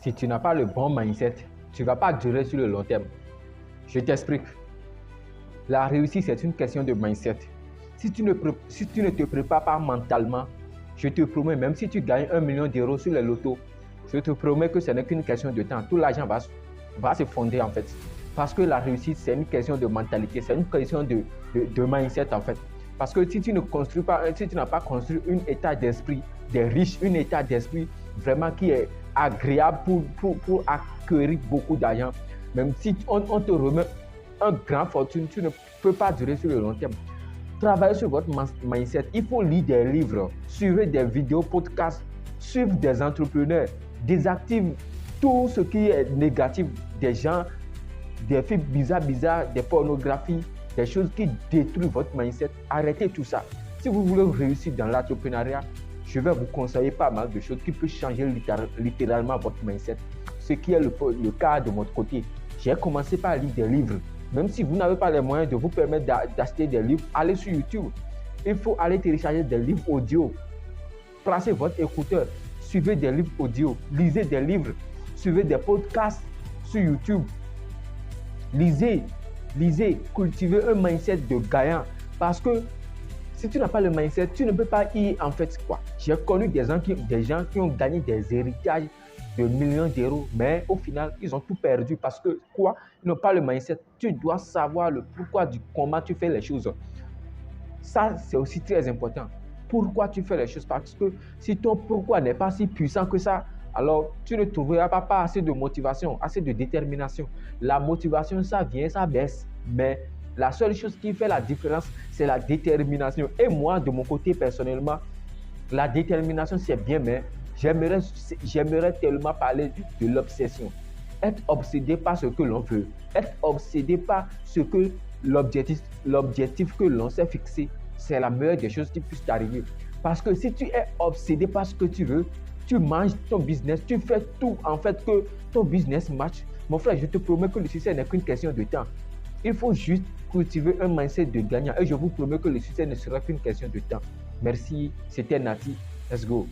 Si tu n'as pas le bon mindset, tu ne vas pas durer sur le long terme. Je t'explique. La réussite, c'est une question de mindset. Si tu ne te prépares pas mentalement, je te promets, même si tu gagnes 1 million d'euros sur les lotos, je te promets que ce n'est qu'une question de temps. Tout l'argent va se fonder en fait. Parce que la réussite, c'est une question de mentalité, c'est une question de mindset en fait. Parce que si tu n'as pas construit un état d'esprit des riches, un état d'esprit vraiment qui est agréable pour acquérir beaucoup d'argent, même si on te remet un grand fortune, tu ne peux pas durer sur le long terme. Travaillez sur votre mindset. Il faut lire des livres, suivre des vidéos, podcasts, suivre des entrepreneurs, désactive tout ce qui est négatif, des gens, des films bizarres, des pornographies, des choses qui détruisent votre mindset. Arrêtez tout ça. Si vous voulez réussir dans l'entrepreneuriat, je vais vous conseiller pas mal de choses qui peuvent changer littéralement votre mindset. Ce qui est le cas de votre côté. J'ai commencé par lire des livres. Même si vous n'avez pas les moyens de vous permettre d'acheter des livres, allez sur YouTube. Il faut aller télécharger des livres audio. Placez votre écouteur. Suivez des livres audio. Lisez des livres. Suivez des podcasts sur YouTube. Lisez. Cultivez un mindset de gagnant. Parce que si tu n'as pas le mindset, tu ne peux pas y en fait quoi. J'ai connu des gens qui ont gagné des héritages de millions d'euros, mais au final, ils ont tout perdu parce que quoi? Ils n'ont pas le mindset. Tu dois savoir le pourquoi du comment tu fais les choses. Ça, c'est aussi très important. Pourquoi tu fais les choses? Parce que si ton pourquoi n'est pas si puissant que ça, alors tu ne trouveras pas assez de motivation, assez de détermination. La motivation, ça vient, ça baisse, mais la seule chose qui fait la différence, c'est la détermination. Et moi, de mon côté, personnellement, la détermination, c'est bien, mais j'aimerais tellement parler de l'obsession. Être obsédé par ce que l'on veut. Être obsédé par ce que l'objectif que l'on s'est fixé, c'est la meilleure des choses qui puissent t'arriver. Parce que si tu es obsédé par ce que tu veux, tu manges ton business, tu fais tout en fait que ton business marche. Mon frère, je te promets que le succès n'est qu'une question de temps. Il faut juste cultiver un mindset de gagnant et je vous promets que le succès ne sera qu'une question de temps. Merci, c'était Nati. Let's go.